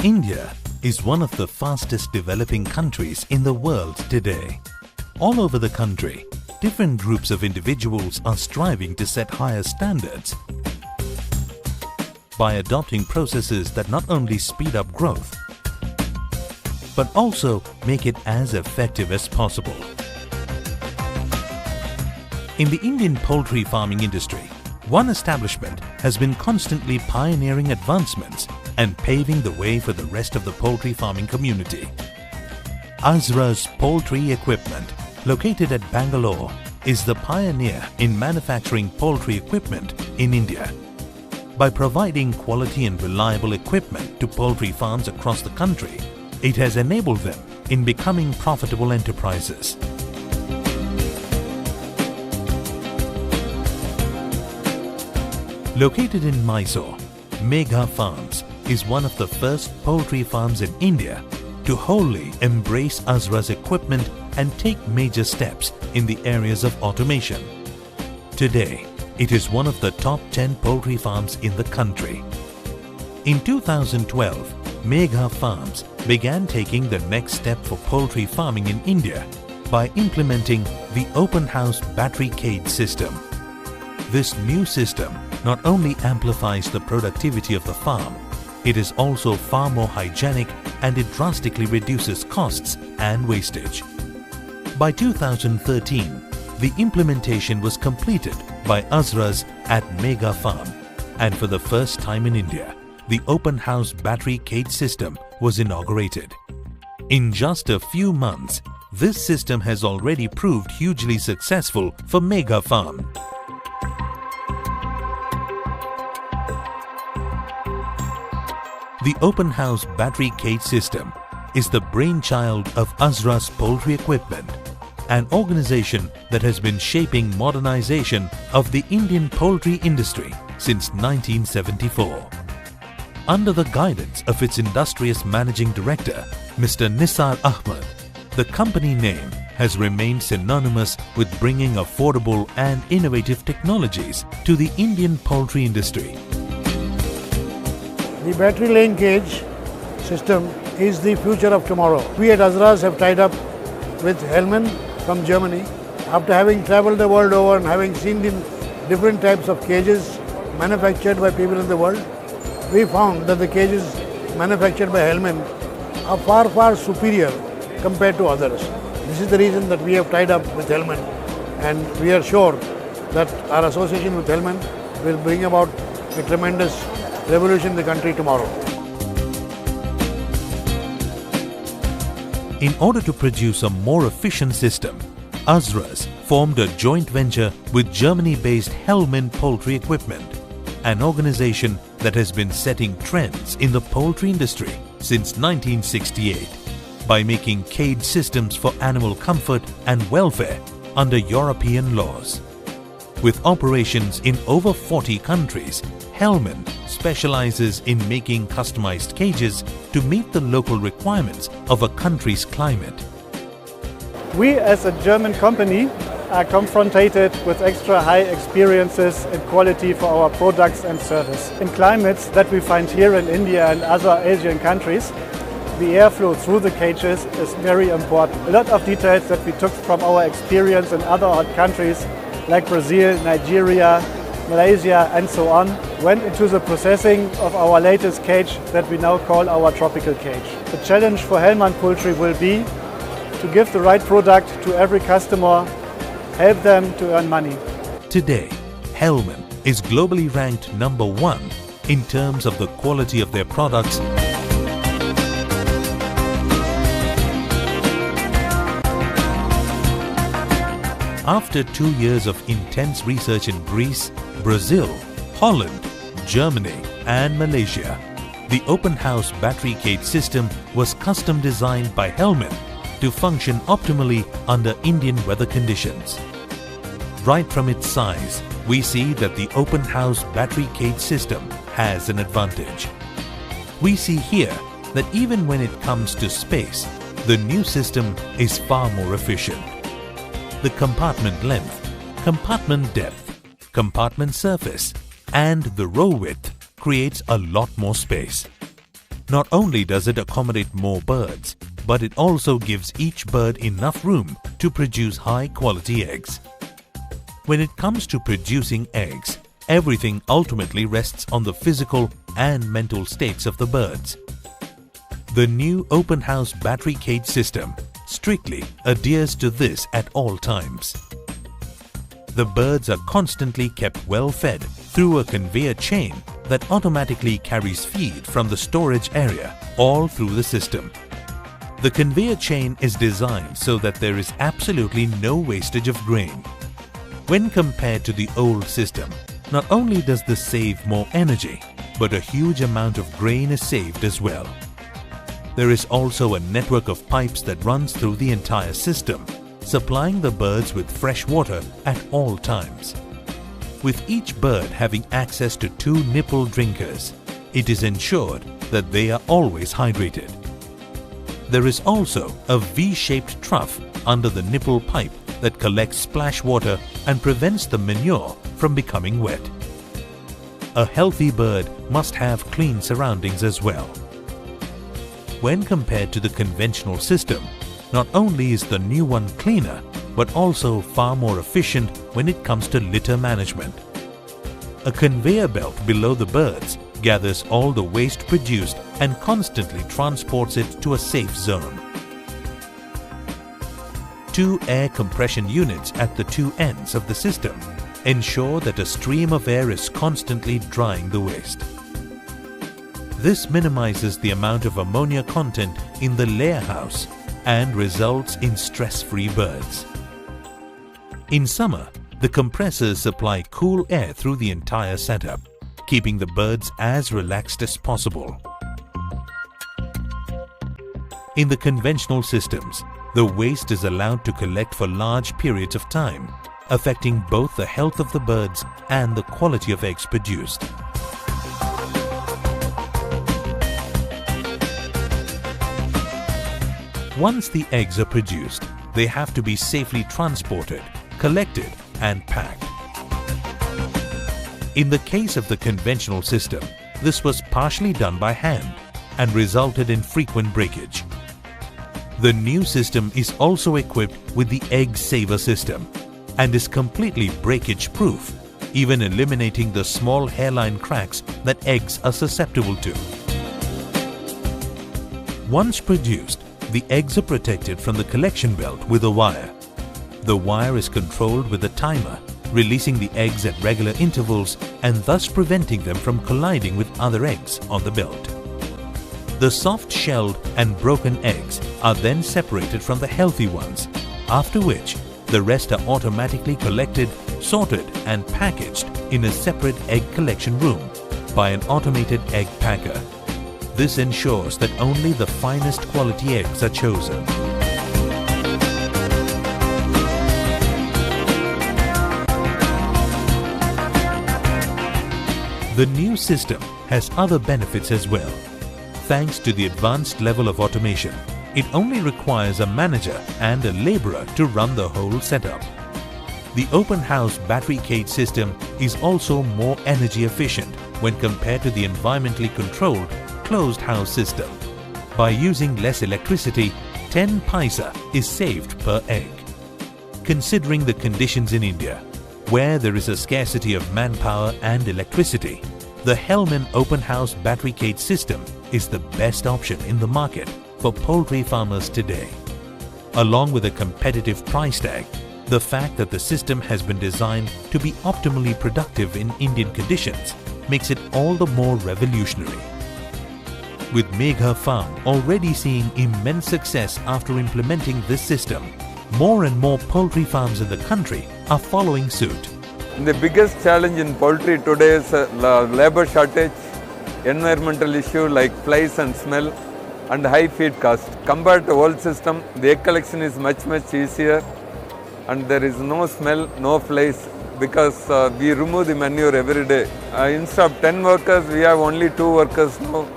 India is one of the fastest developing countries in the world today. All over the country, different groups of individuals are striving to set higher standards by adopting processes that not only speed up growth, but also make it as effective as possible. In the Indian poultry farming industry, one establishment has been constantly pioneering advancements and paving the way for the rest of the poultry farming community. Azra's Poultry Equipment, located at Bangalore, is the pioneer in manufacturing poultry equipment in India. By providing quality and reliable equipment to poultry farms across the country, it has enabled them in becoming profitable enterprises. Located in Mysore, Megha Farms is one of the first poultry farms in India to wholly embrace Azra's equipment and take major steps in the areas of automation. Today, it is one of the top 10 poultry farms in the country. In 2012, Megha Farms began taking the next step for poultry farming in India by implementing the open house battery cage system. This new system not only amplifies the productivity of the farm, it is also far more hygienic and it drastically reduces costs and wastage. By 2013, the implementation was completed by Azra's at Megha Farm, and for the first time in India, the open house battery cage system was inaugurated. In just a few months, this system has already proved hugely successful for Megha Farm. The open house battery cage system is the brainchild of Azra's Poultry Equipment, an organization that has been shaping modernization of the Indian poultry industry since 1974. Under the guidance of its industrious managing director, Mr. Nisar Ahmed, the company name has remained synonymous with bringing affordable and innovative technologies to the Indian poultry industry. The battery laying cage system is the future of tomorrow. We at Azra's have tied up with Hellman from Germany. After having traveled the world over and having seen the different types of cages manufactured by people in the world, we found that the cages manufactured by Hellman are far, far superior compared to others. This is the reason that we have tied up with Hellman, and we are sure that our association with Hellman will bring about a tremendous revolution in the country tomorrow. In order to produce a more efficient system, Azra's formed a joint venture with Germany-based Hellman Poultry Equipment, an organization that has been setting trends in the poultry industry since 1968 by making cage systems for animal comfort and welfare under European laws. With operations in over 40 countries, Hellman specializes in making customized cages to meet the local requirements of a country's climate. We as a German company are confronted with extra high experiences and quality for our products and service. In climates that we find here in India and other Asian countries, the airflow through the cages is very important. A lot of details that we took from our experience in other hot countries like Brazil, Nigeria, Malaysia and so on went into the processing of our latest cage that we now call our tropical cage. The challenge for Hellman Poultry will be to give the right product to every customer, help them to earn money. Today, Hellman is globally ranked #1 in terms of the quality of their products after 2 years of intense research in Greece, Brazil, Holland, Germany and Malaysia. The open house battery cage system was custom designed by Hellman to function optimally under Indian weather conditions. Right from its size, we see that the open house battery cage system has an advantage. We see here that even when it comes to space, the new system is far more efficient. The compartment length, compartment depth, compartment surface and the row width creates a lot more space. Not only does it accommodate more birds, but it also gives each bird enough room to produce high-quality eggs. When it comes to producing eggs, everything ultimately rests on the physical and mental states of the birds. The new open house battery cage system strictly adheres to this at all times. The birds are constantly kept well fed through a conveyor chain that automatically carries feed from the storage area all through the system. The conveyor chain is designed so that there is absolutely no wastage of grain. When compared to the old system, not only does this save more energy, but a huge amount of grain is saved as well. There is also a network of pipes that runs through the entire system, supplying the birds with fresh water at all times. With each bird having access to 2 nipple drinkers, it is ensured that they are always hydrated. There is also a V-shaped trough under the nipple pipe that collects splash water and prevents the manure from becoming wet. A healthy bird must have clean surroundings as well. When compared to the conventional system, not only is the new one cleaner, but also far more efficient when it comes to litter management. A conveyor belt below the birds gathers all the waste produced and constantly transports it to a safe zone. 2 air compression units at the 2 ends of the system ensure that a stream of air is constantly drying the waste. This minimizes the amount of ammonia content in the layer house and results in stress-free birds. In summer, the compressors supply cool air through the entire setup, keeping the birds as relaxed as possible. In the conventional systems, the waste is allowed to collect for large periods of time, affecting both the health of the birds and the quality of eggs produced. Once the eggs are produced, they have to be safely transported, collected and packed. In the case of the conventional system, this was partially done by hand and resulted in frequent breakage. The new system is also equipped with the Egg Saver system and is completely breakage-proof, even eliminating the small hairline cracks that eggs are susceptible to. Once produced, the eggs are protected from the collection belt with a wire. The wire is controlled with a timer, releasing the eggs at regular intervals and thus preventing them from colliding with other eggs on the belt. The soft-shelled and broken eggs are then separated from the healthy ones, after which the rest are automatically collected, sorted and packaged in a separate egg collection room by an automated egg packer. This ensures that only the finest quality eggs are chosen. The new system has other benefits as well. Thanks to the advanced level of automation, it only requires a manager and a laborer to run the whole setup. The open house battery cage system is also more energy efficient when compared to the environmentally controlled closed house system. By using less electricity, 10 paisa is saved per egg. Considering the conditions in India, where there is a scarcity of manpower and electricity, the Hellman open house battery cage system is the best option in the market for poultry farmers today. Along with a competitive price tag, the fact that the system has been designed to be optimally productive in Indian conditions makes it all the more revolutionary. With Megha Farm already seeing immense success after implementing this system, more and more poultry farms in the country are following suit. The biggest challenge in poultry today is labor shortage, environmental issue like flies and smell, and high feed cost. Compared to old system, the egg collection is much easier, and there is no smell, no flies, because we remove the manure every day. Instead of 10 workers, we have only 2 workers now.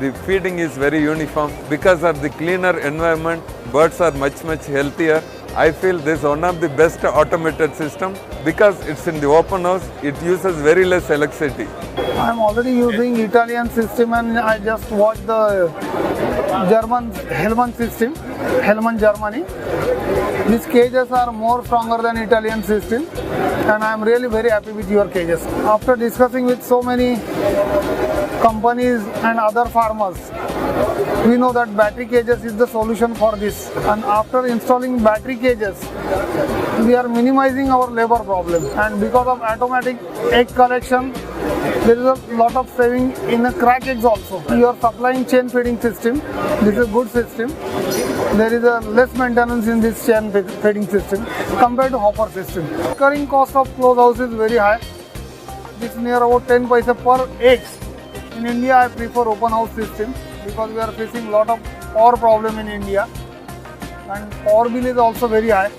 The feeding is very uniform. Because of the cleaner environment, birds are much healthier, I feel this is one of the best automated system because it's in the open house, it uses very less electricity. I am already using Italian system and I just watched the German Hellman system, Hellman Germany. These cages are more stronger than Italian system and I am really very happy with your cages. After discussing with so many companies and other farmers, we know that battery cages is the solution for this, and after installing battery cages we are minimizing our labor problem, and because of automatic egg collection there is a lot of saving in the crack eggs also. You are supplying chain feeding system, this is a good system. There is a less maintenance in this chain feeding system compared to hopper system. Recurring cost of close house is very high. It's near about 10 paisa per egg. In India I prefer open house system because we are facing lot of power problem in India and power bill is also very high.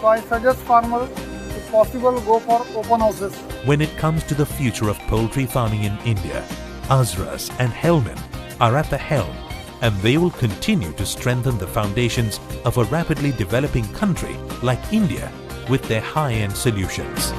So I suggest farmers, if possible, go for open houses. When it comes to the future of poultry farming in India, Azras and Hellman are at the helm, and they will continue to strengthen the foundations of a rapidly developing country like India with their high-end solutions.